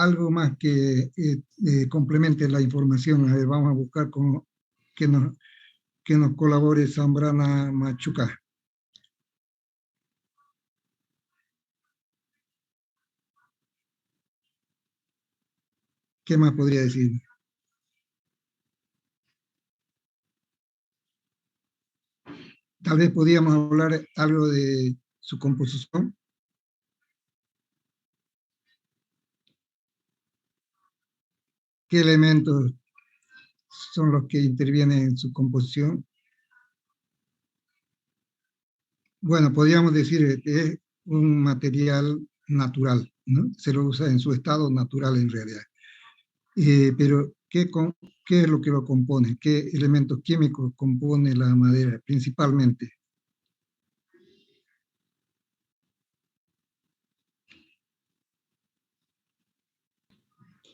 algo más que complemente la información. A ver, vamos a buscar que nos colabore Zambrana Machuca. ¿Qué más podría decir? Tal vez podríamos hablar algo de su composición. ¿Qué elementos son los que intervienen en su composición? Bueno, podríamos decir que es un material natural, ¿no? Se lo usa en su estado natural en realidad. Pero, ¿qué es lo que lo compone? ¿Qué elementos químicos compone la madera principalmente?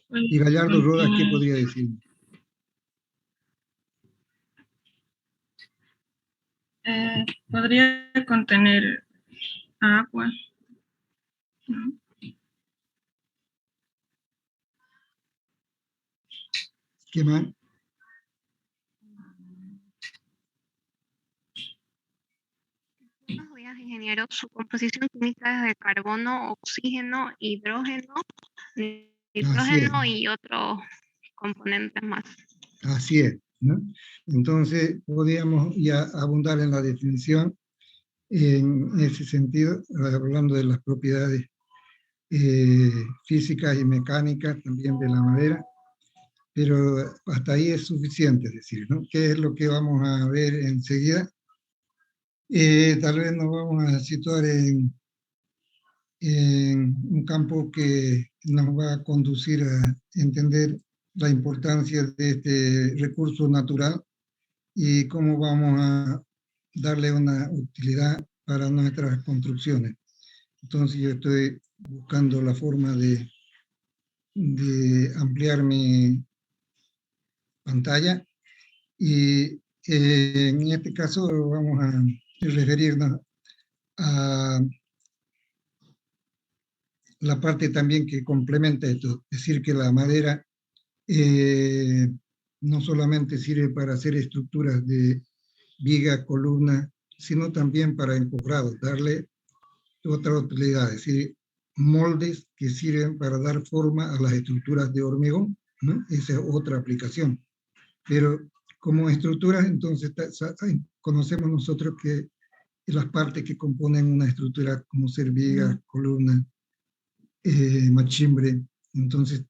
Y Gallardo Rodas, ¿qué podría decir? Podría contener agua, ¿no? ¿Qué más? Buenos días, ingeniero. Su composición química es de carbono, oxígeno, hidrógeno, nitrógeno y otros componentes más. Así es, ¿no? Entonces, podríamos ya abundar en la definición en ese sentido, hablando de las propiedades físicas y mecánicas también de la madera, pero hasta ahí es suficiente, es decir, ¿no? ¿Qué es lo que vamos a ver enseguida? Tal vez nos vamos a situar en un campo que nos va a conducir a entender la importancia de este recurso natural y cómo vamos a darle una utilidad para nuestras construcciones. Entonces yo estoy buscando la forma de ampliar mi pantalla y en este caso vamos a referirnos a la parte también que complementa esto, es decir, que la madera no solamente sirve para hacer estructuras de viga, columna, sino también para encofrados, darle otra utilidad, es decir, moldes que sirven para dar forma a las estructuras de hormigón, ¿no? Esa es otra aplicación. Pero como estructuras, entonces conocemos nosotros que las partes que componen una estructura como ser viga, columna, machimbre, entonces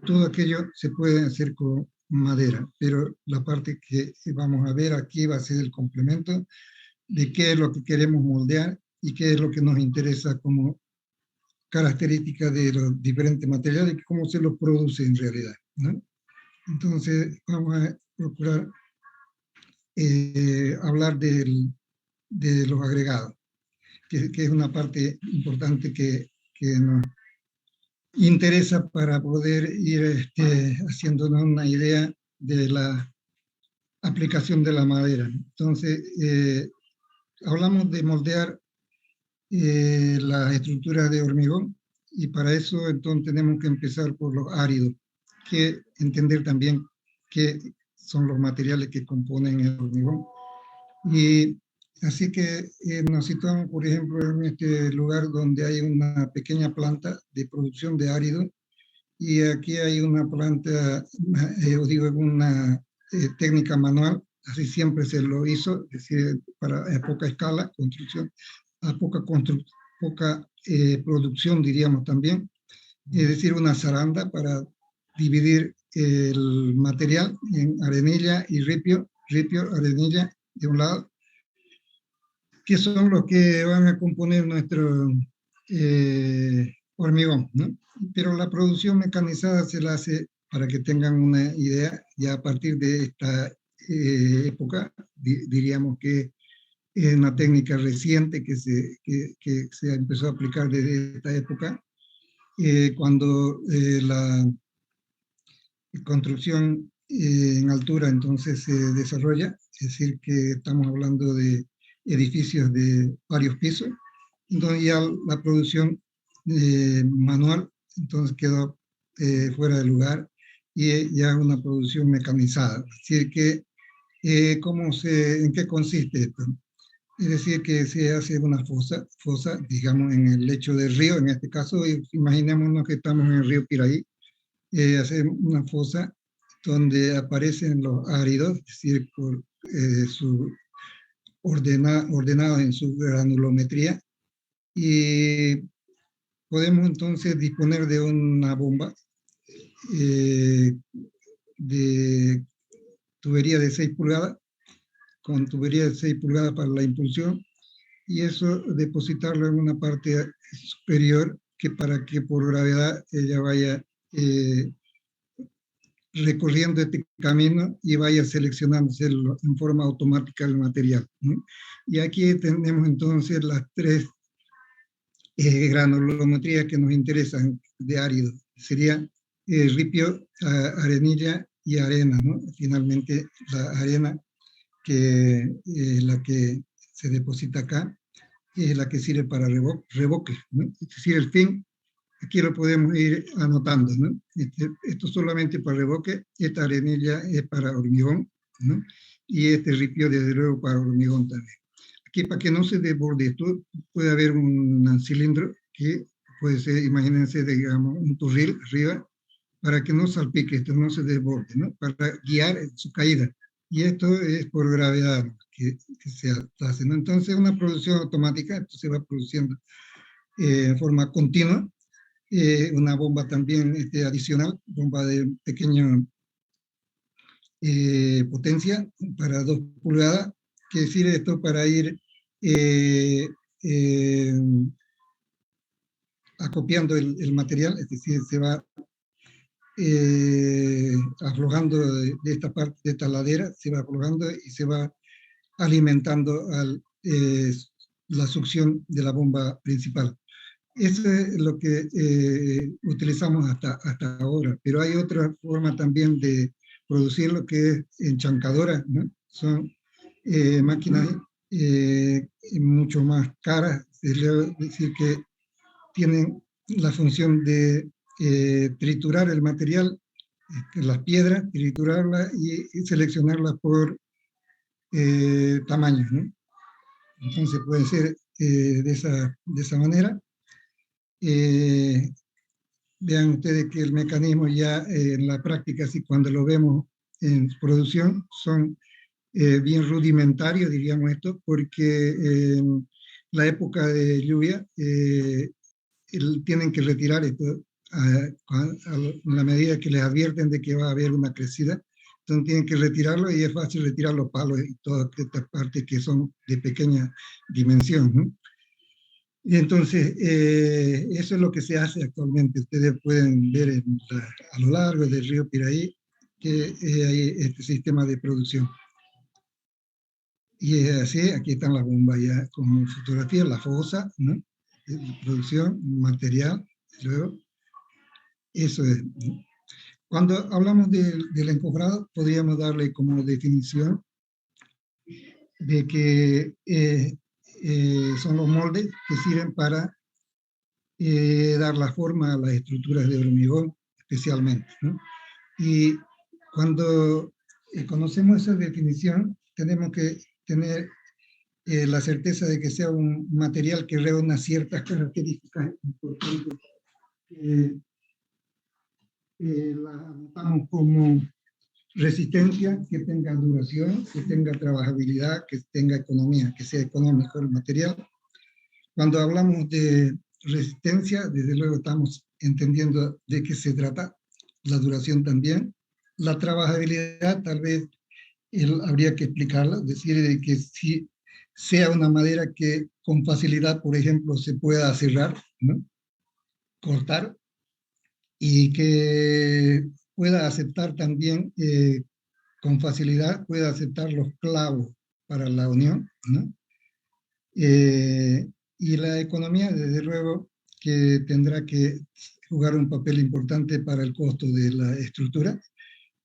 todo aquello se puede hacer con madera, pero la parte que vamos a ver aquí va a ser el complemento de qué es lo que queremos moldear y qué es lo que nos interesa como característica de los diferentes materiales y cómo se los produce en realidad, ¿no? Entonces vamos a procurar hablar de los agregados, que es una parte importante que nos interesa para poder ir haciéndonos una idea de la aplicación de la madera. Entonces, hablamos de moldear las estructuras de hormigón y para eso entonces tenemos que empezar por los áridos, que entender también qué son los materiales que componen el hormigón. Y así que nos situamos, por ejemplo, en este lugar donde hay una pequeña planta de producción de árido y aquí hay una planta, os digo, una técnica manual, así siempre se lo hizo, es decir, para a poca escala, construcción, a poca producción, diríamos también, es decir, una zaranda para dividir el material en arenilla y ripio, arenilla de un lado, que son los que van a componer nuestro hormigón, ¿no? Pero la producción mecanizada se la hace, para que tengan una idea, ya a partir de esta época, diríamos que es una técnica reciente que se empezó a aplicar desde esta época, cuando la construcción en altura entonces se desarrolla, es decir, que estamos hablando de edificios de varios pisos, entonces ya la producción manual entonces quedó fuera de lugar y ya una producción mecanizada. Así que, ¿en qué consiste esto? Es decir, que se hace una fosa, digamos, en el lecho del río, en este caso, imaginémonos que estamos en el río Piraí, hacer una fosa donde aparecen los áridos, es decir, por ordenados en su granulometría, y podemos entonces disponer de una bomba de tubería de 6 pulgadas, con tubería de 6 pulgadas para la impulsión, y eso depositarlo en una parte superior para que por gravedad ella vaya recorriendo este camino y vaya seleccionándose en forma automática el material, ¿no? Y aquí tenemos entonces las 3 granulometrías que nos interesan de árido. Sería ripio, arenilla y arena, ¿no? Finalmente la arena, que es la que se deposita acá, es la que sirve para revoque, ¿no? Es decir, el fin, aquí lo podemos ir anotando, ¿no? Esto solamente para revoque, esta arenilla es para hormigón, ¿no? Y este ripio, desde luego, para hormigón también. Aquí, para que no se desborde esto, puede haber un cilindro que puede ser, imagínense, digamos, un turril arriba, para que no salpique esto, no se desborde, ¿no? Para guiar su caída. Y esto es por gravedad que se hace, ¿no? Entonces, una producción automática, esto se va produciendo en forma continua. Una bomba también adicional, bomba de pequeña potencia para 2 pulgadas, que sirve esto para ir acopiando el material, es decir, se va aflojando de esta parte, de esta ladera, se va aflojando y se va alimentando la succión de la bomba principal. Eso es lo que utilizamos hasta ahora, pero hay otra forma también de producir lo que es enchancadora, ¿no? Son máquinas mucho más caras, es decir, que tienen la función de triturar el material, las piedras, triturarlas y seleccionarlas por tamaños, ¿no? Entonces puede ser de esa manera. Vean ustedes que el mecanismo ya en la práctica, así cuando lo vemos en producción, son bien rudimentarios, diríamos esto, porque en la época de lluvia tienen que retirar esto en la medida que les advierten de que va a haber una crecida. Entonces tienen que retirarlo y es fácil retirar los palos y todas estas partes que son de pequeña dimensión, ¿no? Y entonces, eso es lo que se hace actualmente. Ustedes pueden ver a lo largo del río Piraí que hay este sistema de producción. Y es así, aquí están las bombas ya con fotografía, la fosa, ¿no? Producción, material, luego, eso es, ¿no? Cuando hablamos del encofrado, podríamos darle como definición de que son los moldes que sirven para dar la forma a las estructuras de hormigón, especialmente, ¿no? Y cuando conocemos esa definición, tenemos que tener la certeza de que sea un material que reúna ciertas características importantes. La anotamos como resistencia, que tenga duración, que tenga trabajabilidad, que tenga economía, que sea económico el material. Cuando hablamos de resistencia, desde luego estamos entendiendo de qué se trata, la duración también. La trabajabilidad tal vez habría que explicarla, decir de que si sea una madera que con facilidad, por ejemplo, se pueda cerrar, ¿no? Cortar, y que pueda aceptar también con facilidad, pueda aceptar los clavos para la unión, ¿no? Y la economía, desde luego, que tendrá que jugar un papel importante para el costo de la estructura.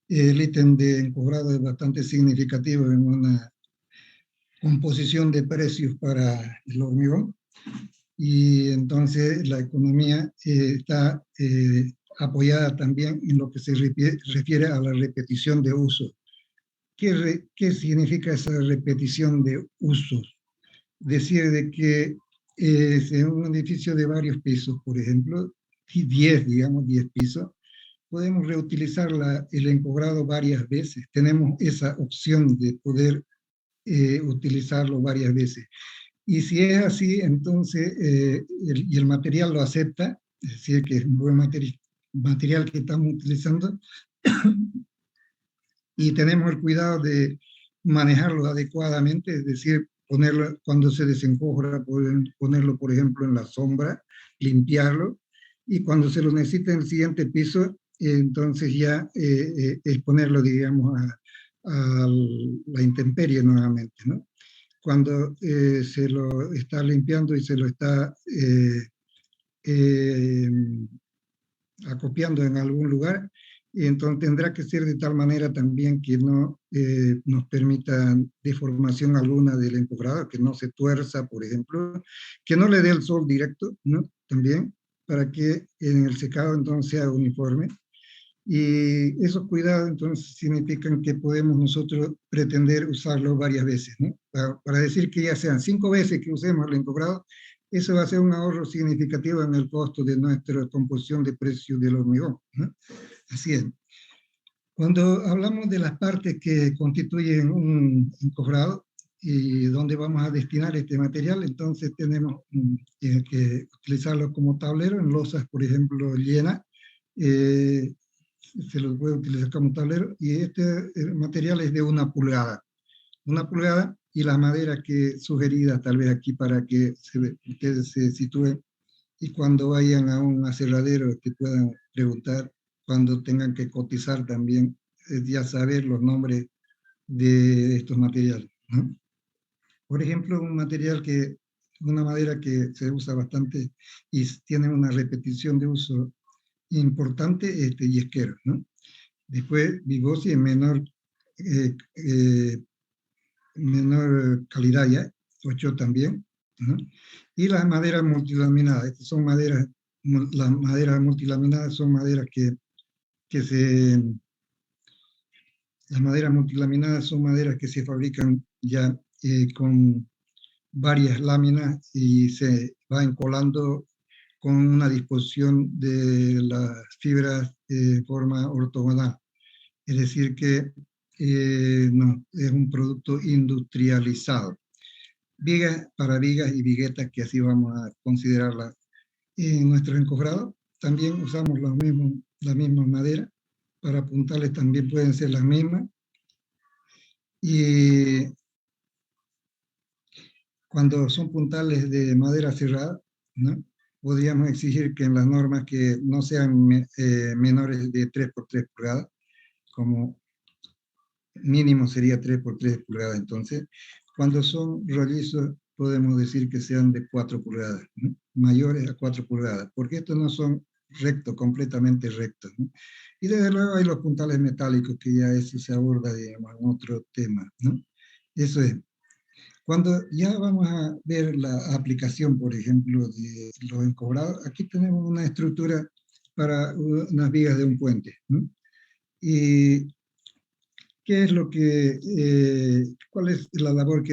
El ítem de encobrado es bastante significativo en una composición de precios para el hormigón, y entonces la economía está apoyada también en lo que se refiere a la repetición de uso. ¿Qué significa esa repetición de usos? Decir de que en un edificio de varios pisos, por ejemplo, 10, digamos, 10 pisos, podemos reutilizar el encogrado varias veces. Tenemos esa opción de poder utilizarlo varias veces. Y si es así, entonces, y el material lo acepta, es decir, que es un buen material que estamos utilizando, y tenemos el cuidado de manejarlo adecuadamente, es decir, ponerlo cuando se desencojra, ponerlo, por ejemplo, en la sombra, limpiarlo, y cuando se lo necesita en el siguiente piso, entonces ya exponerlo, digamos, a la intemperie nuevamente, ¿no? Cuando se lo está limpiando y se lo está eh, acopiando en algún lugar, y entonces tendrá que ser de tal manera también que no nos permita deformación alguna del encofrado, que no se tuerza, por ejemplo, que no le dé el sol directo, ¿no? También, para que en el secado entonces sea uniforme. Y esos cuidados entonces significan que podemos nosotros pretender usarlo varias veces, ¿no? Para decir que ya sean 5 veces que usemos el encofrado, eso va a ser un ahorro significativo en el costo de nuestra composición de precios del hormigón, ¿no? Así es. Cuando hablamos de las partes que constituyen un encofrado y dónde vamos a destinar este material, entonces tenemos que utilizarlo como tablero en losas, por ejemplo, llenas, se los puede utilizar como tablero, y este material es de 1 pulgada. 1 pulgada, y la madera que sugerida tal vez aquí para que ustedes se sitúen, y cuando vayan a un aserradero que puedan preguntar, cuando tengan que cotizar también, ya saber los nombres de estos materiales, ¿no? Por ejemplo, una madera que se usa bastante y tiene una repetición de uso importante, yesquero, ¿no? Después, Vigosi en menor calidad ya, 8 también, ¿no? Y las maderas multilaminadas, estas son las maderas multilaminadas son maderas las maderas multilaminadas son maderas que se fabrican ya con varias láminas y se va encolando con una disposición de las fibras de forma ortogonal. Es decir que no, es un producto industrializado. Vigas para vigas y viguetas, que así vamos a considerarlas en nuestro encofrado. También usamos la misma madera. Para puntales también pueden ser las mismas. Y cuando son puntales de madera cerrada, ¿no?, podríamos exigir que en las normas que no sean menores de 3 por 3 pulgadas, como mínimo sería 3 por 3 pulgadas. Entonces, cuando son rollizos, podemos decir que sean de 4 pulgadas, ¿no?, mayores a 4 pulgadas, porque estos no son rectos, completamente rectos, ¿no? Y desde luego hay los puntales metálicos, que ya eso se aborda, digamos, en otro tema, ¿no? Eso es. Cuando ya vamos a ver la aplicación, por ejemplo, de los encobrados, aquí tenemos una estructura para unas vigas de un puente, ¿no? Y ¿qué es cuál es la labor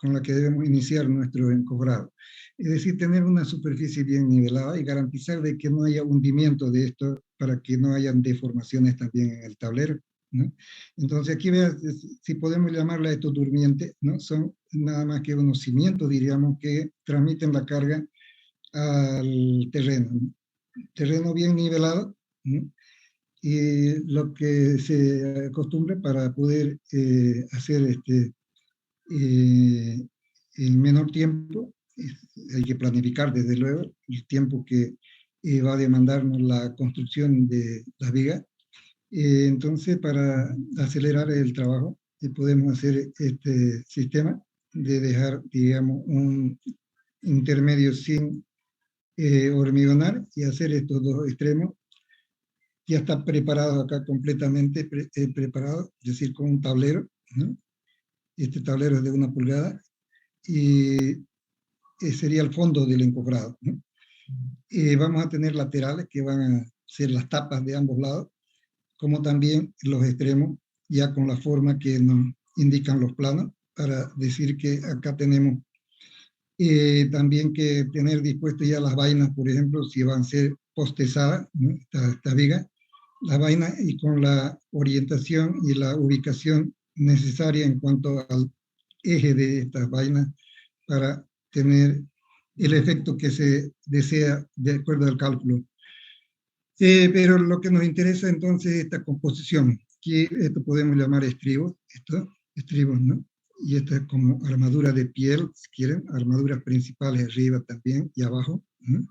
con la que debemos iniciar nuestro encobrado? Es decir, tener una superficie bien nivelada y garantizar de que no haya hundimiento de esto, para que no hayan deformaciones también en el tablero, ¿no? Entonces aquí vean, si podemos llamarle a estos durmientes, ¿no? Son nada más que unos cimientos, diríamos, que transmiten la carga al terreno. Terreno bien nivelado, ¿no? Y lo que se acostumbra para poder hacer en menor tiempo, hay que planificar desde luego el tiempo que va a demandarnos la construcción de las vigas. Entonces, para acelerar el trabajo, podemos hacer este sistema de dejar, digamos, un intermedio sin hormigonar, y hacer estos dos extremos. Ya está preparado acá, completamente preparado, es decir, con un tablero, ¿no? Este tablero es de 1 pulgada, y sería el fondo del encofrado, ¿no? Vamos a tener laterales que van a ser las tapas de ambos lados, como también los extremos, ya con la forma que nos indican los planos, para decir que acá tenemos también que tener dispuestas ya las vainas, por ejemplo, si van a ser postezadas, ¿no? esta viga, la vaina y con la orientación y la ubicación necesaria en cuanto al eje de estas vainas para tener el efecto que se desea de acuerdo al cálculo. Pero lo que nos interesa entonces es esta composición, que esto podemos llamar estribos, estribos, ¿no? Y esta es como armadura de piel, si quieren, armaduras principales arriba también y abajo, ¿no?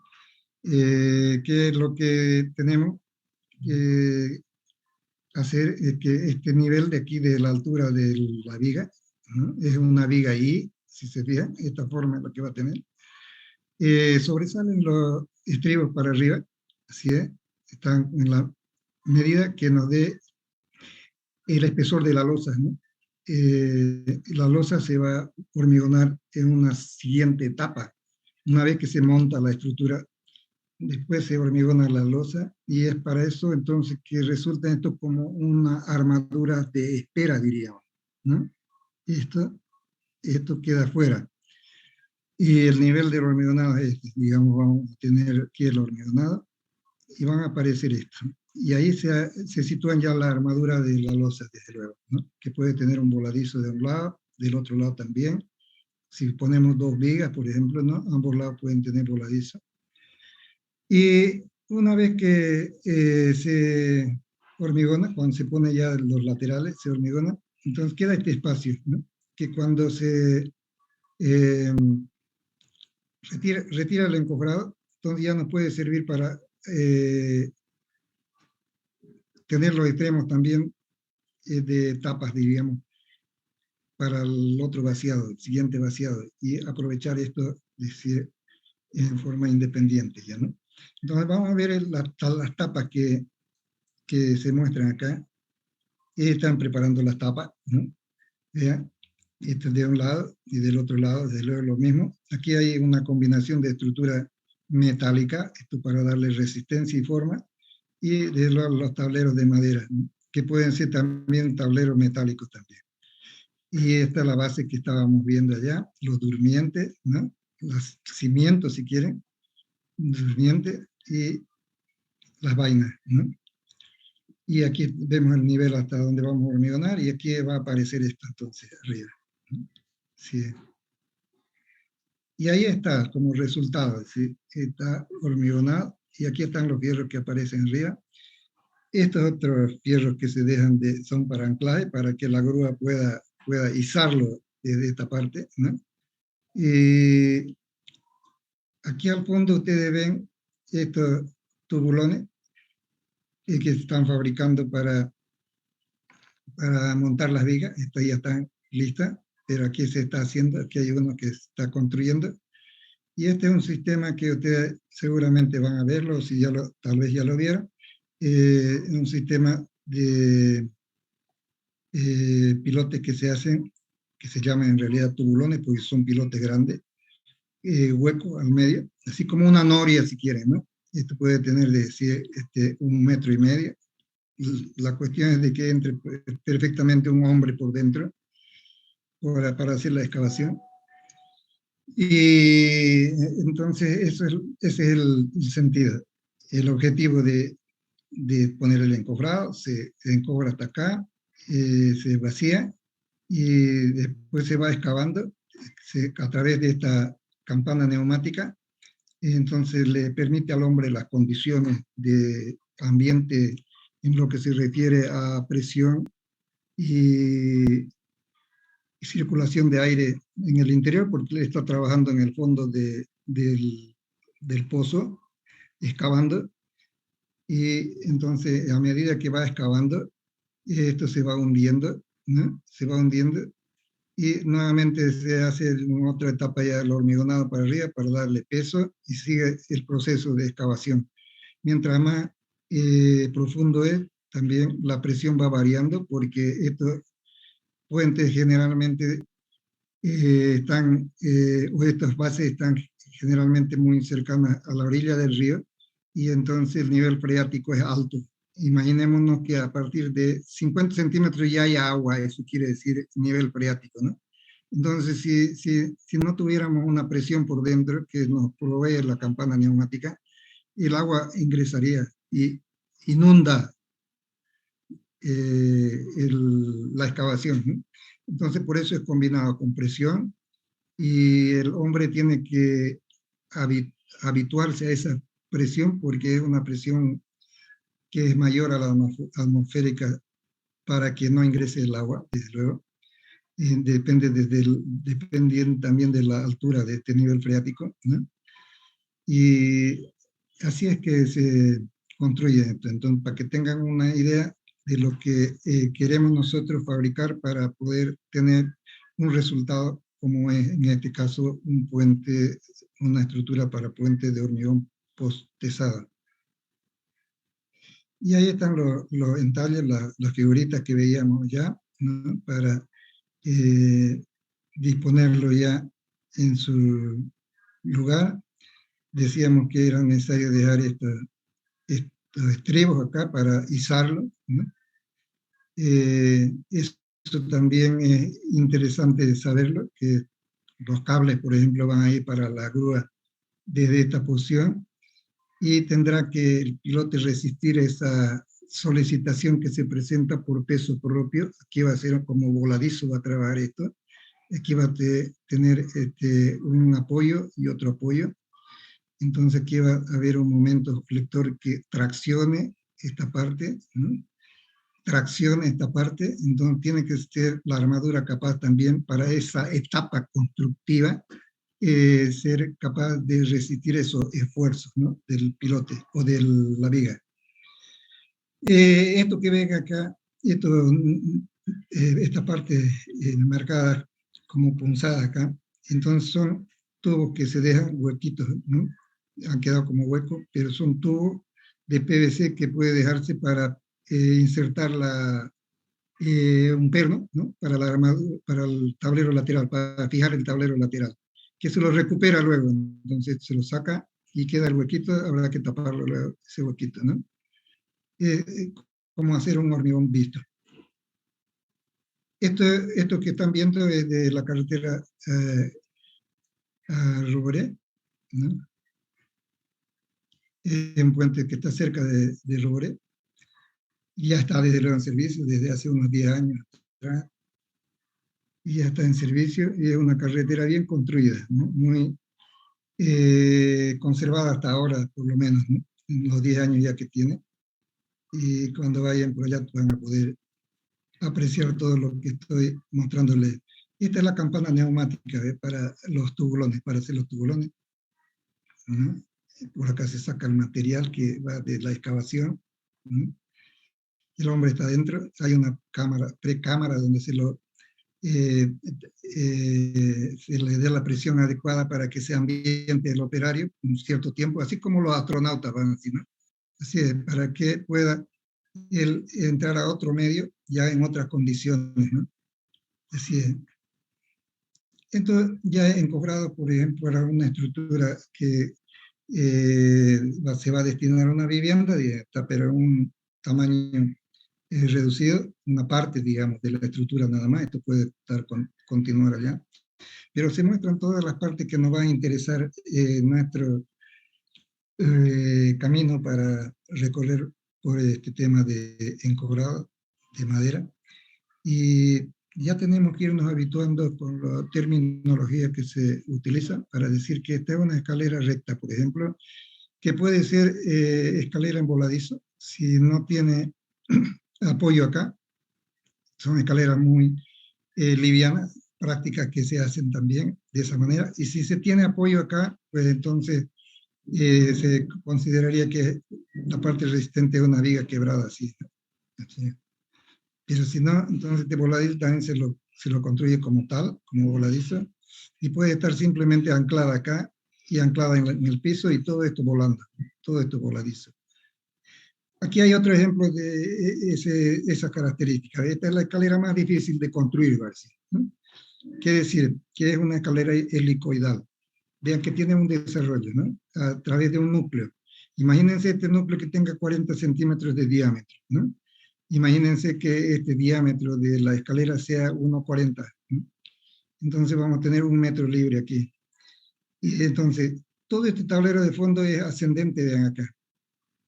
Que es lo que tenemos que hacer, es que este nivel de aquí de la altura de la viga, ¿no? Es una viga I, si se fijan, esta forma es la que va a tener. Sobresalen los estribos para arriba, así es, están en la medida que nos dé el espesor de la losa, ¿no? La losa se va a hormigonar en una siguiente etapa. Una vez que se monta la estructura, después se hormigona la losa, y es para eso entonces que resulta esto como una armadura de espera, diríamos, ¿no? Esto queda fuera. Y el nivel del hormigonado es, digamos, vamos a tener aquí el hormigonado, y van a aparecer esto. Y ahí se sitúan ya la armadura de la losa, desde luego, ¿no? Que puede tener un voladizo de un lado, del otro lado también. Si ponemos dos vigas, por ejemplo, ¿no? Ambos lados pueden tener voladizo. Y una vez que se hormigona, cuando se pone ya los laterales, se hormigona, entonces queda este espacio, ¿no? Que cuando se retira el encofrado, entonces ya nos puede servir para tener los extremos también de tapas, diríamos, para el otro vaciado, el siguiente vaciado, y aprovechar esto decir, en forma independiente ya, ¿no? Entonces vamos a ver las tapas que se muestran acá. Están preparando las tapas, ¿no? Vean, esto de un lado y del otro lado, desde luego lo mismo. Aquí hay una combinación de estructura metálica, esto para darle resistencia y forma, y de los tableros de madera, ¿no? Que pueden ser también tableros metálicos también. Y esta es la base que estábamos viendo allá, los durmientes, ¿no? Los cimientos, si quieren, durmientes y las vainas, ¿no? Y aquí vemos el nivel hasta donde vamos a hormigonar, y aquí va a aparecer esto entonces arriba, ¿no? Sí. Y ahí está como resultado, ¿sí? Está hormigonado, y aquí están los fierros que aparecen arriba. Estos otros fierros que se dejan son para anclaje, para que la grúa pueda izarlo desde esta parte, ¿no? Y aquí al fondo ustedes ven estos tubulones que se están fabricando para montar las vigas. Estas ya están listas, pero aquí se está haciendo, aquí hay uno que se está construyendo. Y este es un sistema que ustedes seguramente van a verlo, si ya tal vez ya lo vieron, un sistema de pilotes que se hacen, que se llaman en realidad tubulones, porque son pilotes grandes, hueco al medio, así como una noria si quieren, ¿no? Esto puede tener de 1,5 metros. La cuestión es de que entre perfectamente un hombre por dentro para hacer la excavación. Y entonces ese es el sentido. El objetivo de poner el encofrado, se encofra hasta acá, se vacía, y después se va excavando a través de esta campana neumática. Entonces le permite al hombre las condiciones de ambiente en lo que se refiere a presión y circulación de aire en el interior, porque está trabajando en el fondo del pozo, excavando, y entonces a medida que va excavando, esto se va hundiendo, ¿no? Se va hundiendo, y nuevamente se hace en otra etapa ya el hormigonado para arriba para darle peso, y sigue el proceso de excavación. Mientras más profundo es, también la presión va variando, porque estos puentes generalmente o estas bases están generalmente muy cercana a la orilla del río, y entonces el nivel freático es alto. Imaginémonos que a partir de 50 centímetros ya hay agua, eso quiere decir nivel freático, ¿no? Entonces, si no tuviéramos una presión por dentro que nos provee la campana neumática, el agua ingresaría y inunda la excavación, ¿no? Entonces, por eso es combinado con presión, y el hombre tiene que habituarse a esa presión, porque es una presión que es mayor a la atmosférica para que no ingrese el agua, desde luego. Depende también de la altura de este nivel freático, ¿no? Y así es que se construye esto. Entonces, para que tengan una idea de lo que queremos nosotros fabricar para poder tener un resultado como es, en este caso, un puente, una estructura para puente de hormigón post-tesada. Y ahí están los entalles, las figuritas que veíamos ya, ¿no? Para disponerlo ya en su lugar. Decíamos que era necesario dejar estos estribos acá para izarlo, ¿no? Eso también es interesante saberlo, que los cables, por ejemplo, van a ir para la grúa desde esta posición, y tendrá que el piloto resistir esa solicitación que se presenta por peso propio. Aquí va a ser como voladizo, va a trabajar esto. Aquí va a tener un apoyo y otro apoyo. Entonces aquí va a haber un momento flector que traccione esta parte, ¿no? Traccione esta parte, entonces tiene que ser la armadura capaz también para esa etapa constructiva, ser capaz de resistir esos esfuerzos, ¿no? Del pilote o de la viga. Esto que ven acá, esta parte marcada como punzada acá, entonces son tubos que se dejan huequitos, ¿no? Han quedado como huecos, pero son tubos de PVC que puede dejarse para insertar un perno, ¿no? Para la armadura, para el tablero lateral, para fijar el tablero lateral, que se lo recupera luego. Entonces se lo saca y queda el huequito, habrá que taparlo luego, ese huequito, ¿no? Como hacer un hormigón visto. Esto que están viendo es de la carretera a Roboré, ¿no? Un puente que está cerca de Roboré. Ya está desde luego en servicio, desde hace unos 10 años atrás. Y ya está en servicio, y es una carretera bien construida, ¿no? Muy conservada hasta ahora, por lo menos, ¿no? En los 10 años ya que tiene. Y cuando vayan por allá van a poder apreciar todo lo que estoy mostrándoles. Esta es la campana neumática, ¿ve? Para los tubulones, para hacer los tubulones, ¿no? Por acá se saca el material que va de la excavación, ¿no? El hombre está adentro, hay una cámara, precámara, donde se le dé la presión adecuada para que se ambiente el operario un cierto tiempo, así como los astronautas van así, ¿no? Así es, para que pueda él entrar a otro medio ya en otras condiciones, ¿no? Así es. Entonces, ya encofrado, por ejemplo, para una estructura que se va a destinar a una vivienda, pero un tamaño reducido, una parte, digamos, de la estructura nada más. Esto puede continuar allá. Pero se muestran todas las partes que nos van a interesar nuestro camino para recorrer por este tema de encofrado de madera. Y ya tenemos que irnos habituando con la terminología que se utiliza para decir que esta es una escalera recta, por ejemplo, que puede ser escalera en voladizo, si no tiene apoyo acá. Son escaleras muy livianas, prácticas que se hacen también de esa manera. Y si se tiene apoyo acá, pues entonces se consideraría que la parte resistente es una viga quebrada, así. Pero si no, entonces de voladizo también se lo construye como tal, como voladizo, y puede estar simplemente anclada acá y anclada en el piso, y todo esto volando, todo esto voladizo. Aquí hay otro ejemplo de esa característica. Esta es la escalera más difícil de construir, ¿no? Quiere decir que es una escalera helicoidal, vean que tiene un desarrollo, ¿no? A través de un núcleo. Imagínense este núcleo que tenga 40 centímetros de diámetro, ¿no? Imagínense que este diámetro de la escalera sea 1,40, ¿no? Entonces vamos a tener 1 metro libre aquí. Y entonces, todo este tablero de fondo es ascendente, vean acá,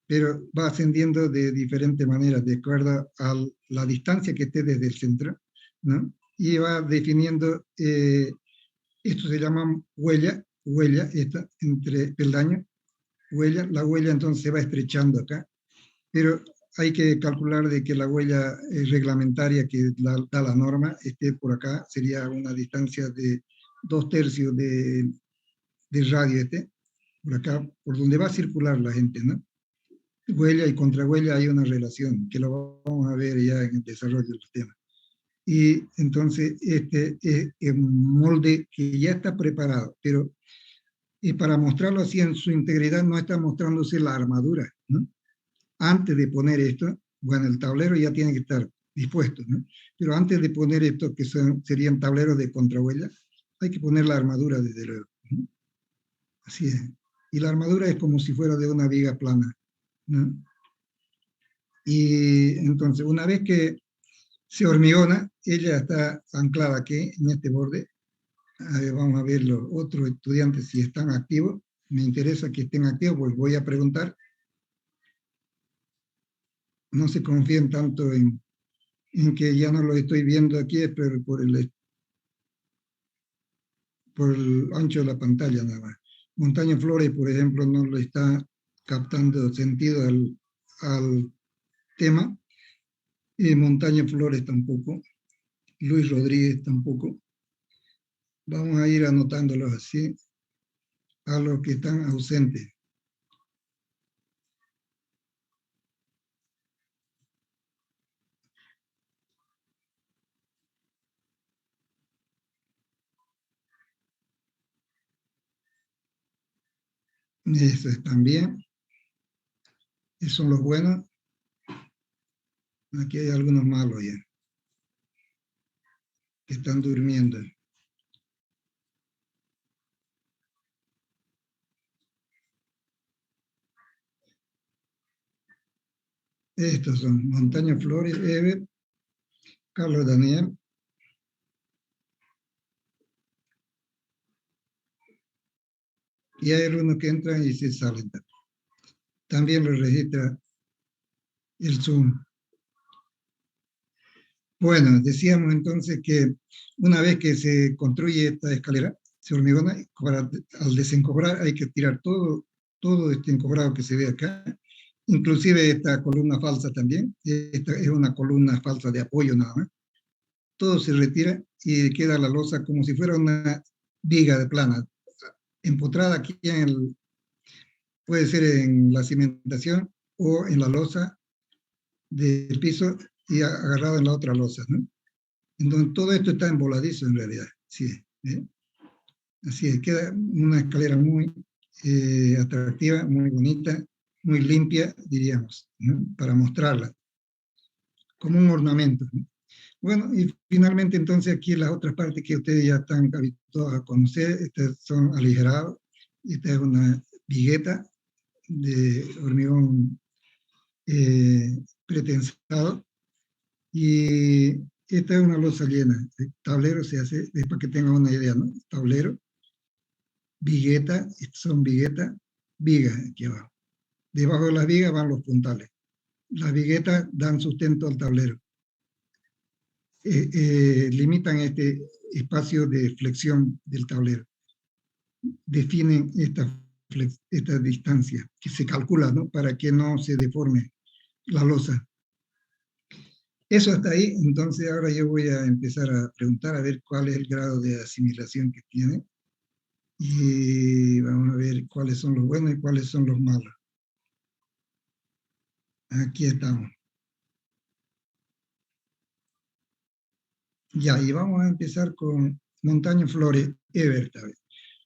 pero va ascendiendo de diferentes maneras, de acuerdo a la distancia que esté desde el centro, ¿no? Y va definiendo, esto se llama huella, esta, entre peldaños, huella, la huella entonces se va estrechando acá, pero hay que calcular de que la huella reglamentaria que da la norma esté por acá, sería una distancia de 2/3 de radio por acá, por donde va a circular la gente, ¿no? Huella y contrahuella hay una relación, que lo vamos a ver ya en el desarrollo del tema. Y entonces este es un molde que ya está preparado, pero para mostrarlo así en su integridad no está mostrándose la armadura, ¿no? Antes de poner esto, bueno, el tablero ya tiene que estar dispuesto, ¿no? Pero antes de poner esto, que serían tableros de contrahuella, hay que poner la armadura desde luego, ¿no? Así es. Y la armadura es como si fuera de una viga plana, ¿no? Y entonces, una vez que se hormigona, ella está anclada aquí, en este borde. Vamos a ver los otros estudiantes si están activos. Me interesa que estén activos, pues voy a preguntar. No se confíen tanto en que ya no lo estoy viendo aquí, pero por el ancho de la pantalla nada más. Montaña Flores, por ejemplo, no lo está captando sentido al tema. Montaña Flores tampoco. Luis Rodríguez tampoco. Vamos a ir anotándolos así a los que están ausentes. Eso están bien. Esos son los buenos. Aquí hay algunos malos ya, que están durmiendo. Estos son Montaña Flores, Ever, Carlos Daniel. Y hay algunos que entran y se salen. También lo registra el Zoom. Bueno, decíamos entonces que una vez que se construye esta escalera, se hormigona, al desencobrar hay que tirar todo este encobrado que se ve acá, inclusive esta columna falsa también. Esta es una columna falsa de apoyo nada más. Todo se retira y queda la losa como si fuera una viga de plana, empotrada aquí puede ser en la cimentación o en la losa del piso y agarrado en la otra losa, ¿no? Entonces todo esto está emboladizo en realidad, sí, ¿eh? Así es, queda una escalera muy atractiva, muy bonita, muy limpia, diríamos, ¿no? Para mostrarla, como un ornamento, ¿no? Bueno, y finalmente entonces aquí las otras partes que ustedes ya están habituados a conocer, estas son aligerados, esta es una vigueta de hormigón pretensado, y esta es una losa llena. El tablero se hace, es para que tengan una idea, ¿no? Tablero, vigueta, son viguetas, vigas aquí abajo. Debajo de las vigas van los puntales. Las viguetas dan sustento al tablero. Limitan este espacio de flexión del tablero. Definen esta distancia que se calcula, ¿no? Para que no se deforme la losa. Eso hasta ahí. Entonces ahora yo voy a empezar a preguntar a ver cuál es el grado de asimilación que tiene. Y vamos a ver cuáles son los buenos y cuáles son los malos. Aquí estamos. Ya, y vamos a empezar con Montaña Flores, Ever.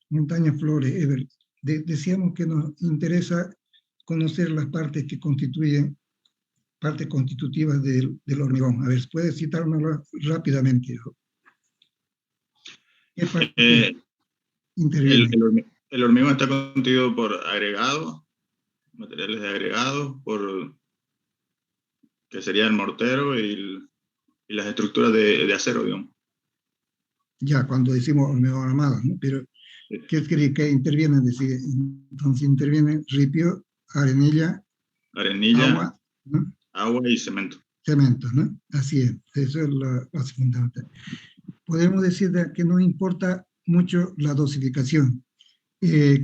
Montaña Flores, Ever. Decíamos que nos interesa conocer las partes que constituyen, partes constitutivas del hormigón. A ver, ¿puedes citárnoslas rápidamente? ¿Qué parte interviene? El hormigón está constituido por agregados, materiales de agregados, que sería el mortero y las estructuras de acero, digamos. Ya, cuando decimos hormigón armado, ¿no? Pero, ¿qué cree que interviene? Decir, entonces interviene ripio, arenilla, Arenilla, ¿no? agua y cemento. Cemento, ¿no? Así es, eso es lo base fundamental. Podemos decir que no importa mucho la dosificación.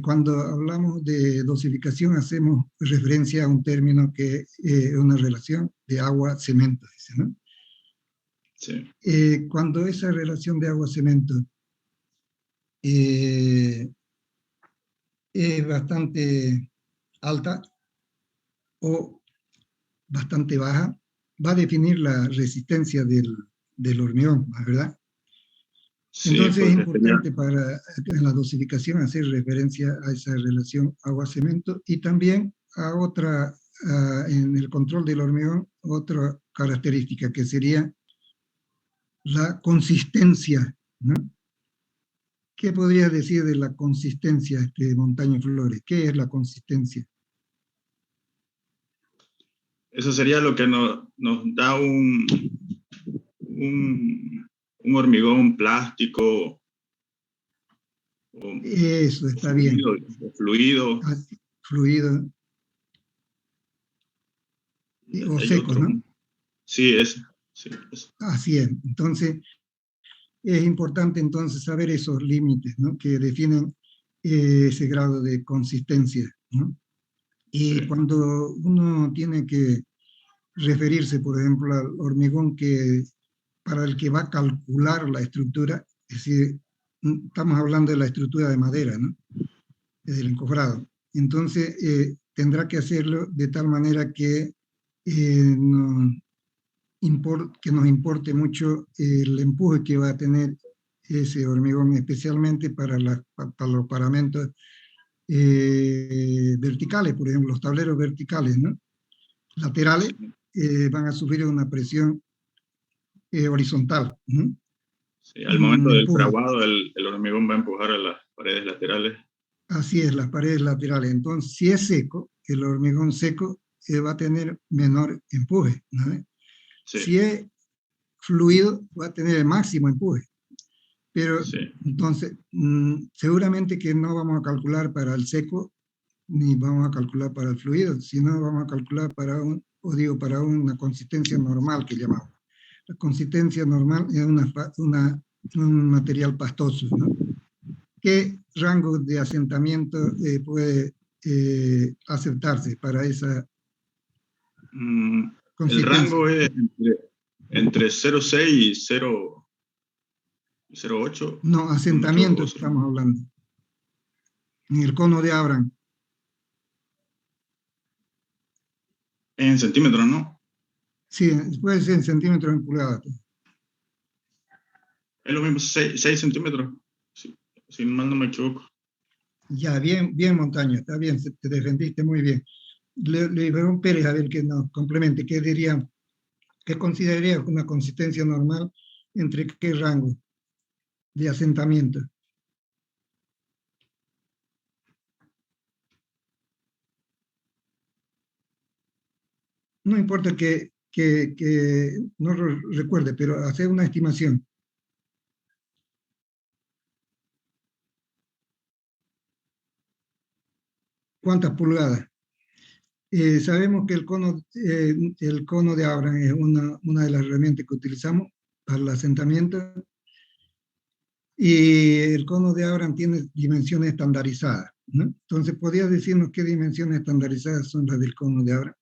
Cuando hablamos de dosificación hacemos referencia a un término que es una relación de agua-cemento, dice, ¿no? Sí. Cuando esa relación de agua-cemento es bastante alta o bastante baja, va a definir la resistencia del hormigón, ¿verdad? Sí, Entonces es porque importante en la dosificación hacer referencia a esa relación agua-cemento y también a otra, en el control del hormigón, otra característica que sería la consistencia, ¿no? ¿Qué podría decir de la consistencia, Montaño Flores? ¿Qué es la consistencia? eso sería lo que nos da un hormigón plástico Eso está bien. Fluido. Fluido o Hay seco, otro. ¿no? Sí, eso. Sí, eso. Así es. Entonces, es importante entonces saber esos límites, ¿no? Que definen ese grado de consistencia, ¿no? Y Sí. cuando uno tiene que referirse, por ejemplo, al hormigón para el que va a calcular la estructura, es decir, estamos hablando de la estructura de madera, ¿no? Del encofrado. Entonces, tendrá que hacerlo de tal manera que nos importe mucho el empuje que va a tener ese hormigón, especialmente para los paramentos verticales, por ejemplo, los tableros verticales, ¿no? Laterales van a sufrir una presión horizontal, ¿no? Sí, al momento Un del empuje. fraguado, el hormigón va a empujar a las paredes laterales. Así es, las paredes laterales. Entonces, si es seco, el hormigón seco va a tener menor empuje, ¿no? Sí. Si es fluido, va a tener el máximo empuje. Pero Sí. entonces, seguramente que no vamos a calcular para el seco, ni vamos a calcular para el fluido, sino vamos a calcular para una consistencia normal que llamamos. La consistencia normal es un material pastoso, ¿no? ¿Qué rango de asentamiento puede aceptarse para esa El consistencia? rango es entre 0,6 y 0,8. No, asentamiento estamos hablando. En el cono de Abraham. En centímetros, ¿no? Sí, puede ser en centímetros, en pulgadas. Es lo mismo, 6 centímetros, si mal no me equivoco. Ya, bien, bien, Montaño, está bien, te defendiste muy bien. Le pregunto a Pérez a ver que nos complemente, qué consideraría una consistencia normal entre qué rango de asentamiento. No importa que no lo recuerde, pero hacer una estimación. ¿Cuántas pulgadas? Sabemos que el cono de Abraham es una de las herramientas que utilizamos para el asentamiento, y el cono de Abraham tiene dimensiones estandarizadas, ¿no? Entonces, ¿podrías decirnos qué dimensiones estandarizadas son las del cono de Abraham?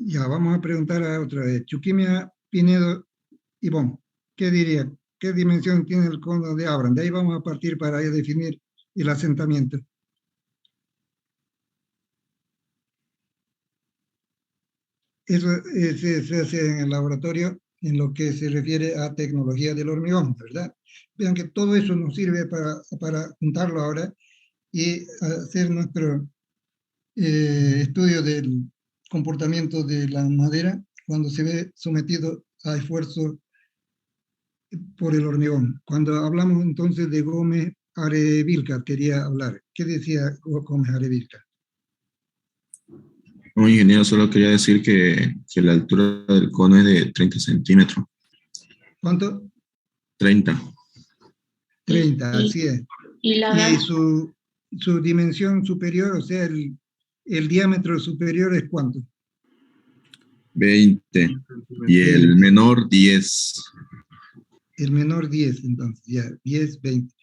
Ya, vamos a preguntar a otra vez. Chuquimia, Pinedo, Ivonne, ¿qué diría? ¿Qué dimensión tiene el cono de Abraham? De ahí vamos a partir para definir el asentamiento. Eso se hace en el laboratorio en lo que se refiere a tecnología del hormigón, ¿verdad? Vean que todo eso nos sirve para juntarlo ahora y hacer nuestro estudio del comportamiento de la madera cuando se ve sometido a esfuerzo por el hormigón. Cuando hablamos entonces de Gómez Arevilca, quería hablar. ¿Qué decía Gómez Arevilca? No, ingeniero, solo quería decir que la altura del cono es de 30 centímetros. ¿Cuánto? 30. 30, así es. Y la Y su dimensión superior, o sea, el diámetro superior es ¿cuánto? 20. Y el 20. menor 10. El menor 10, entonces, ya, 10, 20.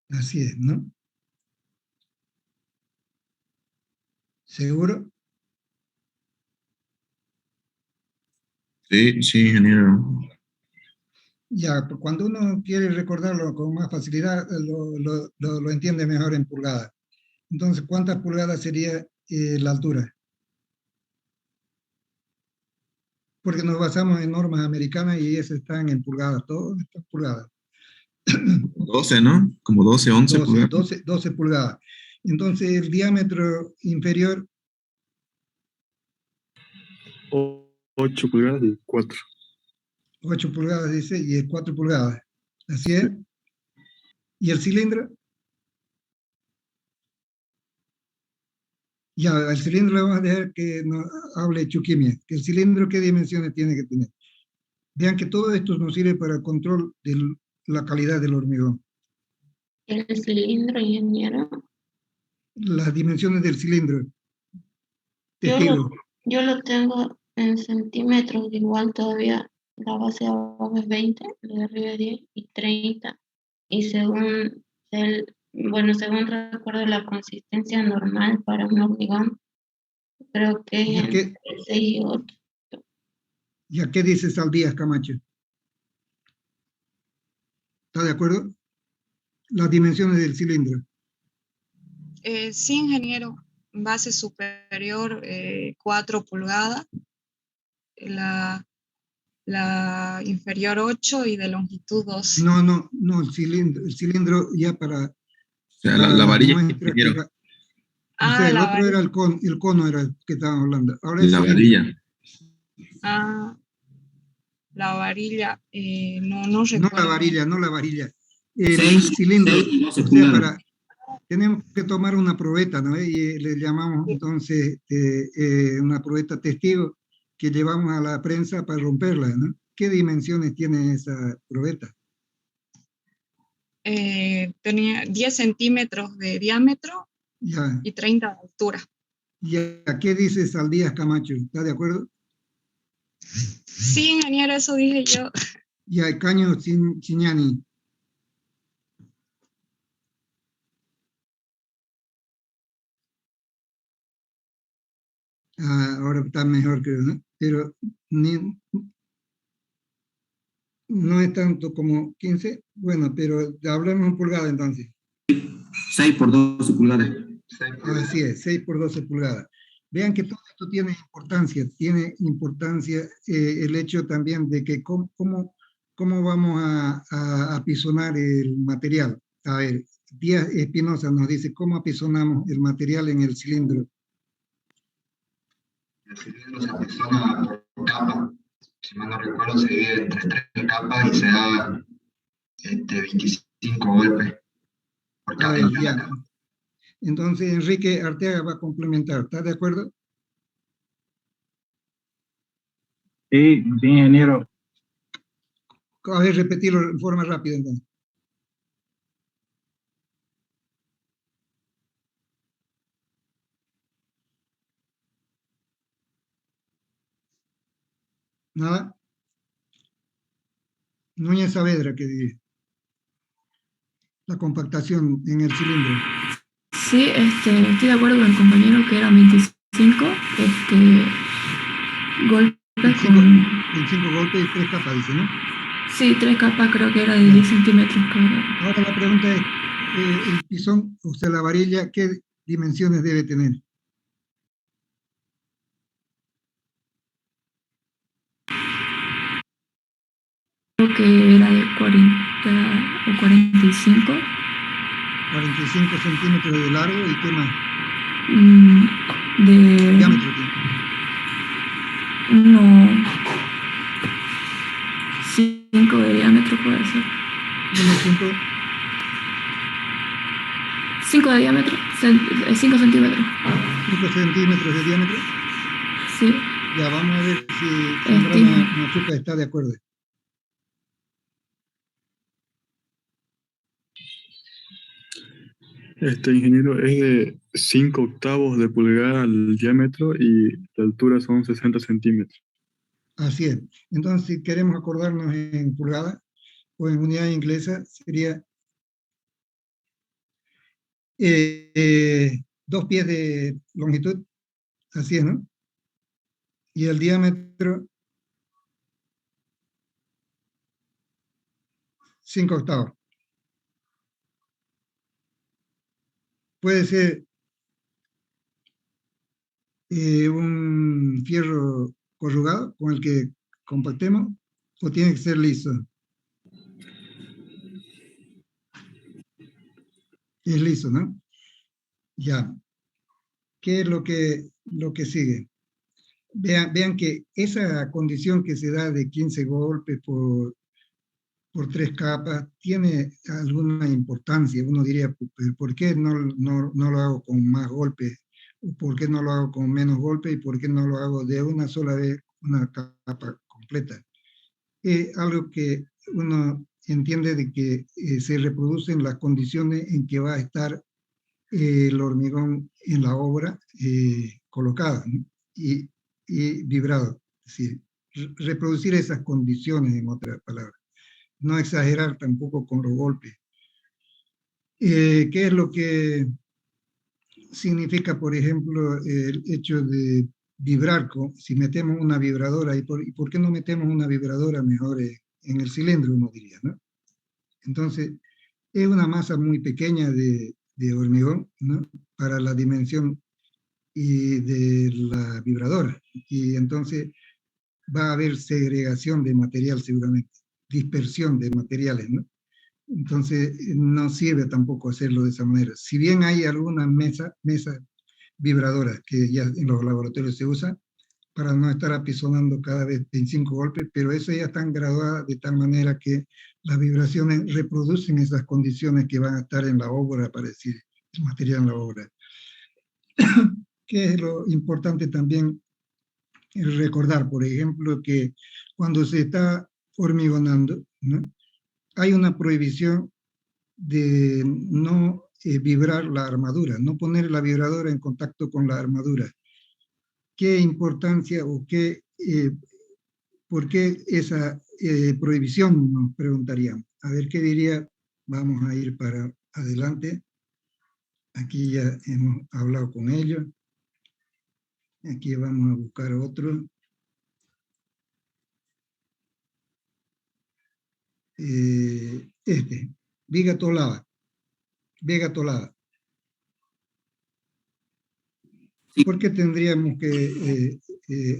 Así es, ¿no? ¿Seguro? Sí, sí, ingeniero. Ya, cuando uno quiere recordarlo con más facilidad, lo entiende mejor en pulgadas. Entonces, ¿cuántas pulgadas sería la altura? Porque nos basamos en normas americanas y esas están en pulgadas, todas estas pulgadas. 12, ¿no? Como 12, 11 pulgadas. 12 pulgadas. Entonces, el diámetro inferior, 8 pulgadas y 4. 8 pulgadas, dice, y es 4 pulgadas. Así es. ¿Y el cilindro? Ya, el cilindro le vamos a dejar que nos hable Chuquimia. ¿El cilindro qué dimensiones tiene que tener? Vean que todo esto nos sirve para el control de la calidad del hormigón. el cilindro, ingeniero. Las dimensiones del cilindro. Yo Testigo. Yo lo tengo en centímetros, igual todavía la base de abajo es 20, la de arriba es 10 y 30. Y según según recuerdo la consistencia normal para un hormigón, creo que es ¿Y a qué, entre 6 y 8. y a qué dice Saldías Camacho? ¿Está de acuerdo? Las dimensiones del cilindro. Sí, ingeniero. Base superior 4 pulgadas, la inferior 8 y de longitud 12. No, el cilindro ya para O sea, la varilla, muestra ingeniero. o sea, el la otro era el cono era el que estábamos hablando. Ahora La varilla. La varilla, no No recuerdo. no la varilla. El cilindro, o sea, tenemos que tomar una probeta, ¿no? Y le llamamos entonces una probeta testigo que llevamos a la prensa para romperla, ¿no? ¿Qué dimensiones tiene esa probeta? Tenía 10 centímetros de diámetro Ya. y 30 de altura. ¿Y a qué dice Saldías Camacho? ¿Está de acuerdo? Sí, ingeniero, eso dije yo. Y a Caño Chiñani. Ahora está mejor, creo, ¿no? Pero no es tanto como 15. Bueno, pero hablemos en pulgadas entonces. 6 por 12 pulgadas. Así es, 6 por 12 pulgadas. Vean que todo esto tiene importancia el hecho también de que cómo vamos a apisonar el material. A ver, Díaz Espinosa nos dice, ¿cómo apisonamos el material en el cilindro? El cilindro se apisona por capa. Si mal no recuerdo, se divide entre 3 capas y se da 25 golpes por cada Ya. Entonces, Enrique Arteaga va a complementar. ¿Está de acuerdo? Sí, ingeniero. A ver, repetirlo en forma rápida entonces. ¿Nada? Núñez Saavedra, que dice. La compactación en el cilindro. Sí, estoy de acuerdo con el compañero que eran 25 golpes 25, con... 25 golpes y 3 capas, dice, ¿no? Sí, 3 capas creo que era de 10 centímetros cada. Ahora la pregunta es, el pisón, o sea, la varilla, ¿qué dimensiones debe tener? Creo que era de 40 o 45. 45 centímetros de largo y ¿qué más? De... Diámetro. No, ser. 1.5 5 de diámetro, 5 centímetros. centímetros de diámetro. Sí. Ya, vamos a ver si Estimo. Zambrana Machuca está de acuerdo. Ingeniero, es de 5 octavos de pulgada el diámetro y la altura son 60 centímetros. Así es. Entonces, si queremos acordarnos en pulgada o en unidad inglesa, sería 2 pies de longitud. Así es, ¿no? Y el diámetro, 5 octavos. Puede ser un fierro corrugado con el que compactemos, o tiene que ser liso. Es liso, ¿no? Ya. ¿Qué es lo que sigue? Vean que esa condición que se da de 15 golpes por 3 capas tiene alguna importancia. Uno diría, ¿por qué no lo hago con más golpes? ¿O por qué no lo hago con menos golpes? ¿Y por qué no lo hago de una sola vez, una capa completa? Algo que uno entiende de que se reproducen las condiciones en que va a estar el hormigón en la obra colocado, ¿no? y vibrado. Es decir, reproducir esas condiciones, en otras palabras. No exagerar tampoco con los golpes. ¿Qué es lo que significa, por ejemplo, el hecho de vibrar? Si metemos una vibradora, ¿y por qué no metemos una vibradora mejor en el cilindro, uno diría, ¿no? Entonces, es una masa muy pequeña de hormigón, ¿no? Para la dimensión y de la vibradora. Y entonces va a haber segregación de material seguramente, dispersión de materiales, ¿no? Entonces no sirve tampoco hacerlo de esa manera. Si bien hay algunas mesas vibradoras que ya en los laboratorios se usan para no estar apisonando cada vez 25 golpes, pero esas ya están graduadas de tal manera que las vibraciones reproducen esas condiciones que van a estar en la obra, para decir, el material en la obra. ¿Qué es lo importante también recordar? Por ejemplo, que cuando se está hormigonando, ¿no? Hay una prohibición de no vibrar la armadura, no poner la vibradora en contacto con la armadura. ¿Qué importancia o por qué esa prohibición? Nos preguntaríamos. A ver qué diría. Vamos a ir para adelante. Aquí ya hemos hablado con ellos. Aquí vamos a buscar otro. Viga tolada. Vega tolada. Sí. ¿Por qué tendríamos que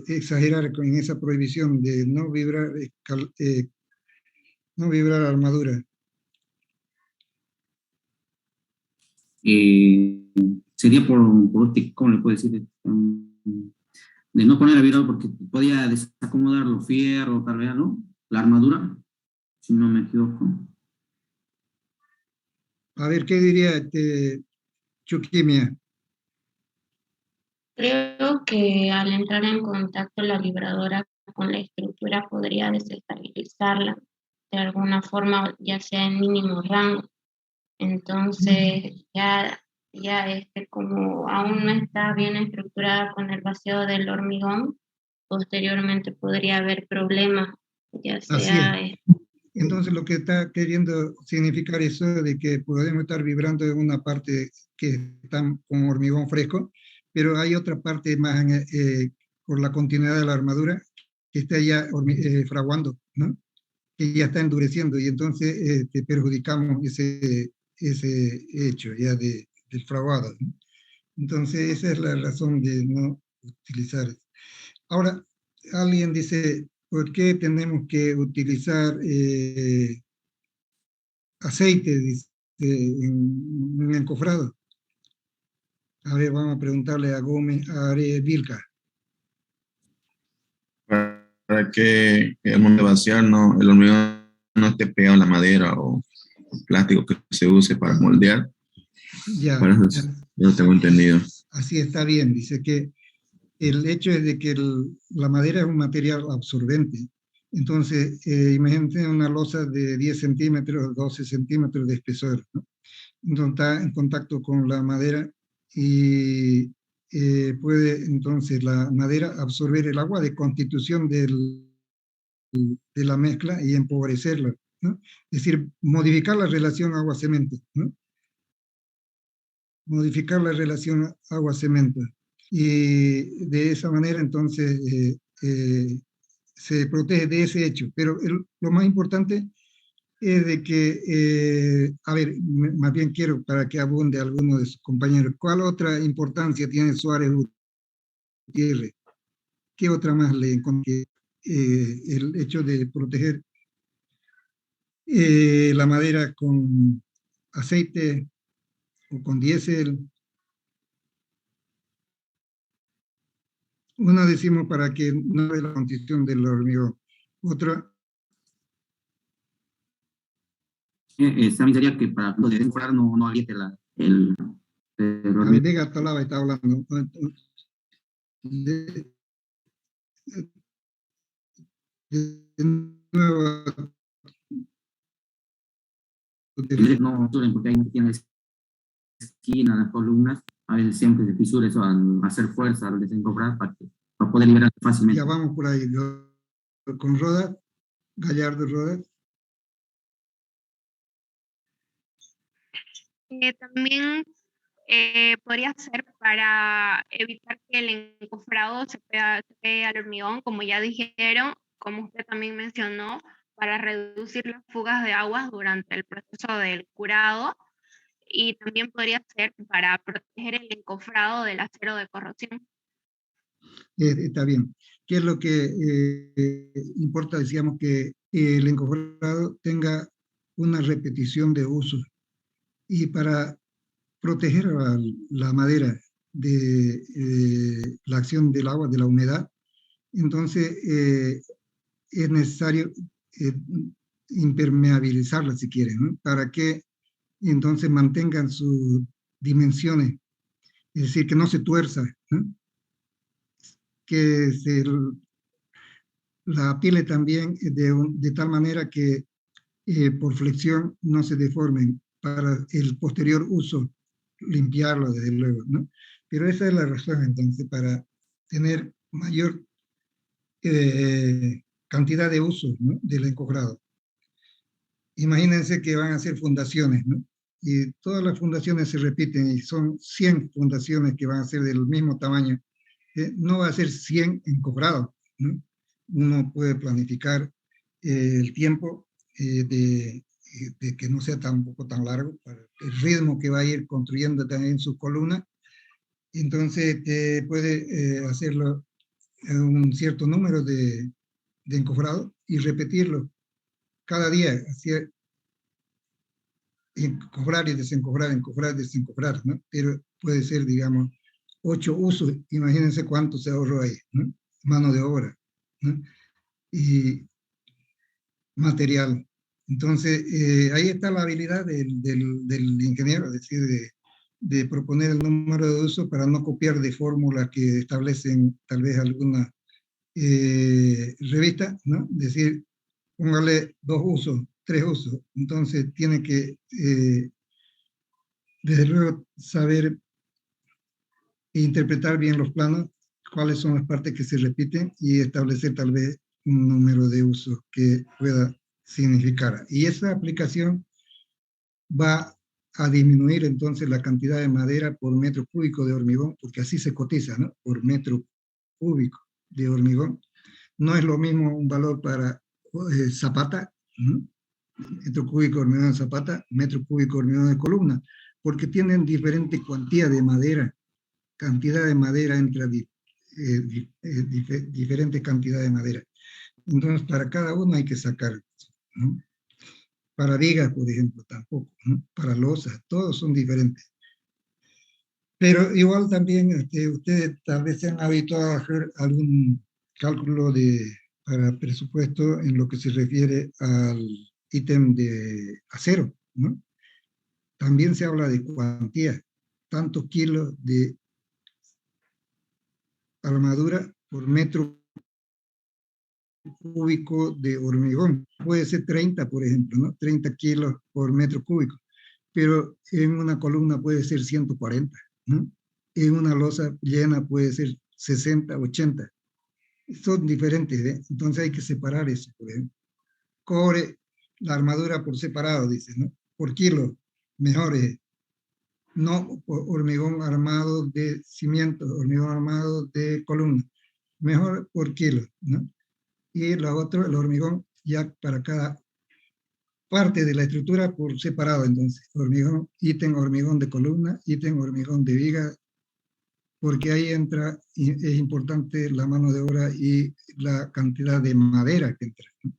exagerar en esa prohibición de no vibrar armadura? Sería ¿cómo le puedo decir? De no poner a vibrador porque podía desacomodar los fierros, tal vez, ¿no? La armadura, si no me equivoco. A ver, ¿qué diría Chuquimia? Creo que al entrar en contacto la vibradora con la estructura podría desestabilizarla de alguna forma, ya sea en mínimo rango. Entonces, ya como aún no está bien estructurada con el vaciado del hormigón, posteriormente podría haber problemas, ya Así sea es. Entonces, lo que está queriendo significar eso de que podemos estar vibrando en una parte que está con hormigón fresco, pero hay otra parte más por la continuidad de la armadura que está ya fraguando, ¿no? Que ya está endureciendo, y entonces perjudicamos ese hecho ya del fraguado, ¿no? Entonces, esa es la razón de no utilizar. Ahora, alguien dice, ¿por qué tenemos que utilizar aceite, dice, en un encofrado? A ver, vamos a preguntarle a Gómez, a Vilca. Para que el momento de vaciar, el hormigón no esté pegado a la madera o plástico que se use para moldear. Ya, Para eso ya, yo lo tengo entendido. así está bien. Dice que el hecho es de que la madera es un material absorbente. Entonces, imagínate una losa de 10 centímetros, 12 centímetros de espesor, ¿no? Entonces está en contacto con la madera y puede entonces la madera absorber el agua de constitución de la mezcla y empobrecerla, ¿no? Es decir, modificar la relación agua-cemento, ¿no? Modificar la relación agua-cemento. Y de esa manera entonces se protege de ese hecho. Pero lo más importante es de que, a ver, más bien quiero para que abunde alguno de sus compañeros, ¿cuál otra importancia tiene Suárez Gutiérrez? ¿Qué otra más le encontré? El hecho de proteger la madera con aceite o con diésel. Una decimos para que no ve la condición del hormigón. Otra, También sería que para lo de decorar no aliente el hormigón. Vega Talaba está hablando. De nuevo, No suelen, porque hay una esquina, las columnas, a veces siempre se fisura eso al hacer fuerza, al desencofrar, para poder liberar fácilmente. ya vamos por ahí. Con Rodas, Gallardo Rodas. También podría ser para evitar que el encofrado se pegue al hormigón, como ya dijeron, como usted también mencionó, para reducir las fugas de aguas durante el proceso del curado, y también podría ser para proteger el encofrado del acero de corrosión. Está bien. ¿Qué es lo que importa? Decíamos que el encofrado tenga una repetición de uso. Y para proteger a la madera de la acción del agua, de la humedad, entonces es necesario impermeabilizarla, si quieren, ¿no? Para que entonces mantengan sus dimensiones, es decir, que no se tuerza, ¿no? Que la apile también de tal manera que por flexión no se deformen para el posterior uso, limpiarlo desde luego, ¿no? Pero esa es la razón entonces para tener mayor cantidad de usos, ¿no?, del encofrado. Imagínense que van a hacer fundaciones, ¿no? Y todas las fundaciones se repiten y son 100 fundaciones que van a ser del mismo tamaño. No va a ser 100 encofrados, ¿no? Uno puede planificar el tiempo de que no sea tampoco tan largo, para el ritmo que va a ir construyendo también su columna. Entonces puede hacerlo un cierto número de encofrados y repetirlo cada día, así, encofrar y desencofrar, encofrar, desencofrar, ¿no? Pero puede ser, digamos, 8 usos, imagínense cuánto se ahorró ahí, ¿no? Mano de obra, ¿no? Y material. Entonces, ahí está la habilidad del ingeniero, es decir, de proponer el número de uso para no copiar de fórmulas que establecen tal vez alguna revista, ¿no? Es decir, póngale 2 usos, 3 usos. Entonces, tiene que, desde luego, saber interpretar bien los planos, cuáles son las partes que se repiten y establecer tal vez un número de usos que pueda significar. Y esa aplicación va a disminuir entonces la cantidad de madera por metro cúbico de hormigón, porque así se cotiza, ¿no? Por metro cúbico de hormigón. No es lo mismo un valor para zapata, ¿no? Metro cúbico de hormigón de zapata, metro cúbico de hormigón de columna, porque tienen diferente cantidad de madera entra diferente cantidad de madera. Entonces, para cada uno hay que sacar, ¿no? Para vigas, por ejemplo, tampoco, ¿no? Para losas, todos son diferentes. Pero igual también ustedes tal vez se han habituado a hacer algún cálculo para presupuesto en lo que se refiere ítem de acero, ¿no? También se habla de cuantía, tantos kilos de armadura por metro cúbico de hormigón. Puede ser 30, por ejemplo, ¿no? 30 kilos por metro cúbico, pero en una columna puede ser 140, ¿no? En una losa llena puede ser 60, 80. Son diferentes, ¿eh? Entonces hay que separar eso, por ejemplo. Cobre, la armadura por separado, dice, ¿no? Por kilo, mejor es. No por hormigón armado de cimiento, hormigón armado de columna. Mejor por kilo, ¿no? Y lo otro, el hormigón, ya para cada parte de la estructura por separado, entonces. Hormigón, ítem hormigón de columna, ítem hormigón de viga, porque ahí entra, y es importante la mano de obra y la cantidad de madera que entra, ¿no?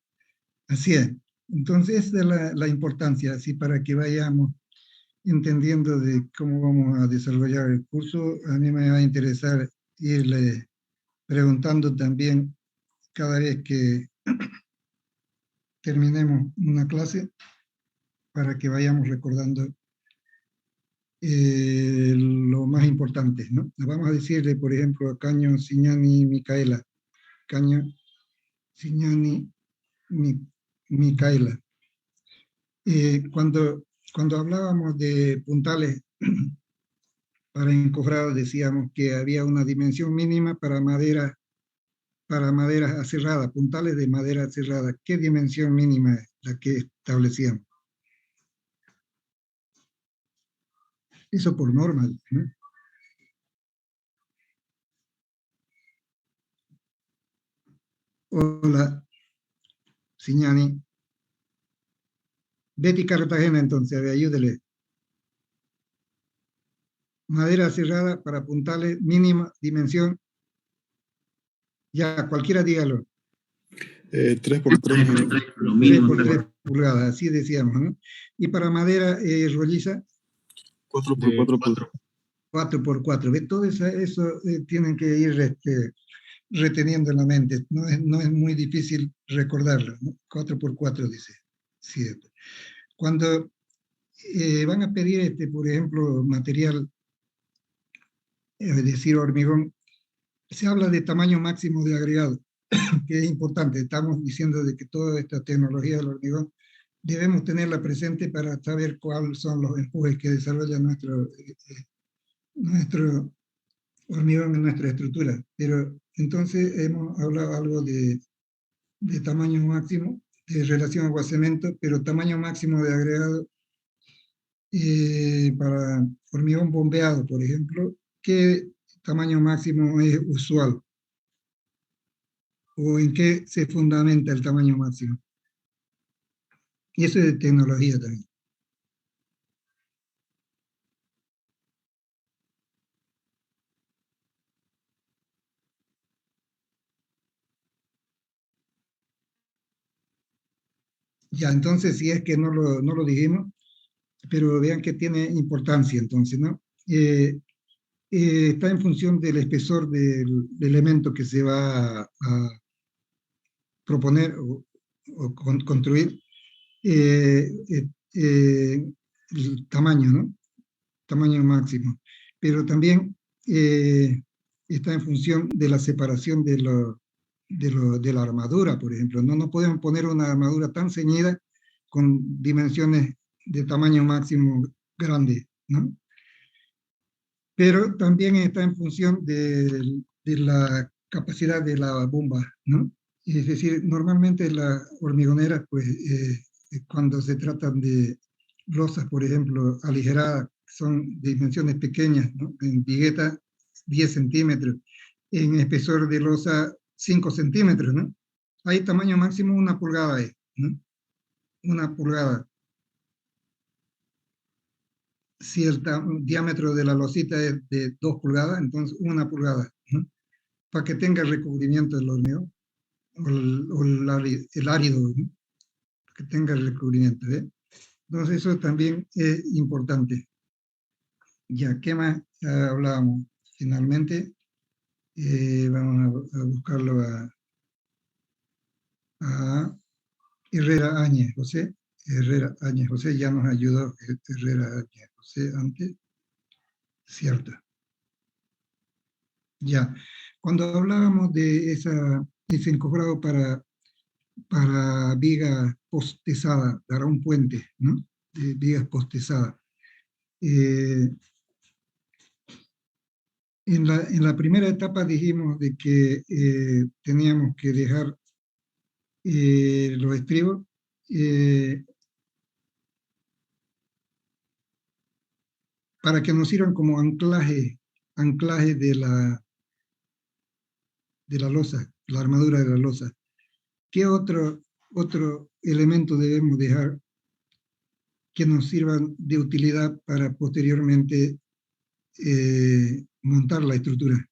Así es. Entonces, esa es la importancia, así para que vayamos entendiendo de cómo vamos a desarrollar el curso. A mí me va a interesar irle preguntando también cada vez que terminemos una clase para que vayamos recordando lo más importante, ¿no? Vamos a decirle, por ejemplo, a Caño, Signani, Micaela. Caño, Signani, Micaela. Cuando hablábamos de puntales para encofrado, decíamos que había una dimensión mínima para madera aserrada, puntales de madera aserrada. ¿Qué dimensión mínima es la que establecíamos? Eso por norma, ¿no? Hola, Signani. Betty Cartagena, entonces, a ver, ayúdele. Madera cerrada para puntales, mínima dimensión. Ya, cualquiera dígalo. 3 por 3. 3 por 3 pulgadas, así decíamos, ¿no? Y para madera rolliza. 4 por 4 por 4 por 4. ¿Ve? Todo eso tienen que ir reteniendo en la mente. No es muy difícil recordarlo, ¿no? 4 por 4 dice. Cierto. Cuando van a pedir, por ejemplo, material, es decir, hormigón, se habla de tamaño máximo de agregado, que es importante. Estamos diciendo de que toda esta tecnología del hormigón debemos tenerla presente para saber cuáles son los empujes que desarrolla nuestro hormigón en nuestra estructura. Pero entonces hemos hablado algo de tamaño máximo, de relación agua-cemento, pero tamaño máximo de agregado para hormigón bombeado, por ejemplo, ¿qué tamaño máximo es usual? ¿O en qué se fundamenta el tamaño máximo? Y eso es de tecnología también. Ya, entonces, si es que no lo dijimos, pero vean que tiene importancia, entonces, ¿no? Está en función del espesor del elemento que se va a proponer o construir, el tamaño, ¿no? Tamaño máximo. Pero también está en función de la separación de la armadura, por ejemplo. No podemos poner una armadura tan ceñida con dimensiones de tamaño máximo grande, ¿no? Pero también está en función de la capacidad de la bomba, ¿no? Es decir, normalmente las hormigoneras, pues, cuando se tratan de losas, por ejemplo, aligeradas, son dimensiones pequeñas, ¿no? En vigueta, 10 centímetros, en espesor de losa, 5 centímetros, ¿no? Hay tamaño máximo 1 pulgada, ¿no? 1 pulgada. Si el diámetro de la losita es de 2 pulgadas, entonces 1 pulgada, ¿no? Para que tenga recubrimiento del hormigón, o el árido, ¿no? Que tenga el recubrimiento, ¿eh? Entonces eso también es importante. Ya, ¿qué más hablábamos? Finalmente, vamos a buscarlo a Herrera Áñez, José. Herrera Áñez José, ya nos ayudó Herrera Áñez José antes, cierto. Ya, cuando hablábamos de ese encofrado para vigas postezadas, para un puente, ¿no? De vigas postezadas. En la primera etapa dijimos de que teníamos que dejar los estribos para que nos sirvan como anclaje de la losa, la armadura de la losa. ¿Qué otro elemento debemos dejar que nos sirvan de utilidad para posteriormente montar la estructura?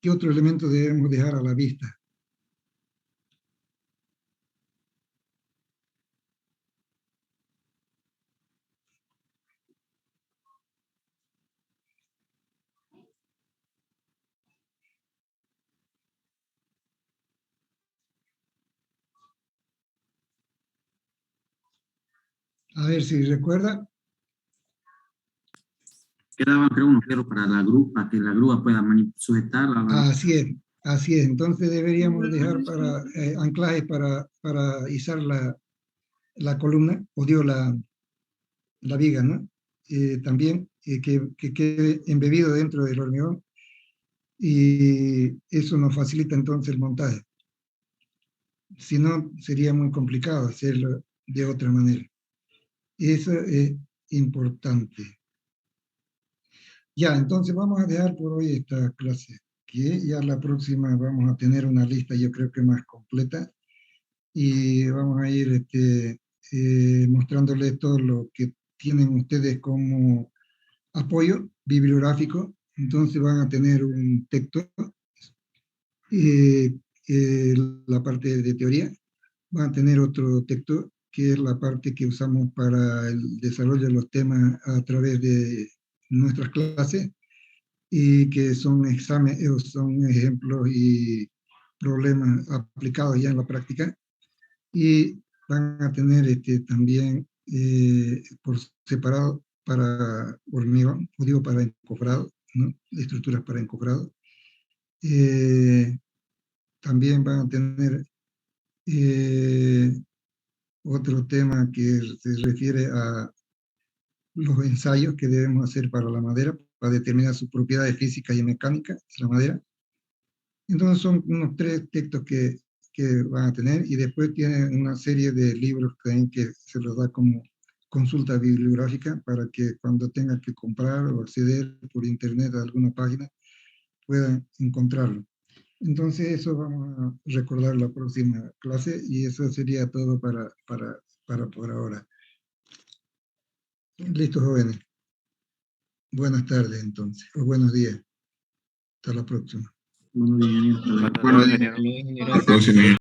¿Qué otro elemento debemos dejar a la vista? A ver si recuerda. Quedaban, creo, unos fierros para la grúa, para que la grúa pueda sujetarla. Así es. Entonces deberíamos dejar para anclajes para izar la columna, o digo la viga, ¿no? También que quede embebido dentro del hormigón, y eso nos facilita entonces el montaje. Si no, sería muy complicado hacerlo de otra manera. Eso es importante. Ya, entonces vamos a dejar por hoy esta clase, que ya la próxima vamos a tener una lista, yo creo que más completa, y vamos a ir mostrándoles todo lo que tienen ustedes como apoyo bibliográfico. Entonces van a tener un texto, la parte de teoría, van a tener otro texto, que es la parte que usamos para el desarrollo de los temas a través de nuestras clases, y que son son ejemplos y problemas aplicados ya en la práctica. Y van a tener también por separado para hormigón, o digo para encofrado, ¿no? Estructuras para encofrado. También van a tener otro tema que se refiere a los ensayos que debemos hacer para la madera, para determinar sus propiedades físicas y mecánicas de la madera. Entonces son unos 3 textos que van a tener, y después tienen una serie de libros también que se los da como consulta bibliográfica, para que cuando tengan que comprar o acceder por internet a alguna página puedan encontrarlo. Entonces eso vamos a recordar la próxima clase, y eso sería todo para por ahora. Listo, jóvenes. Buenas tardes entonces, o buenos días. Hasta la próxima. Buenos días, ingeniero. Hasta la próxima.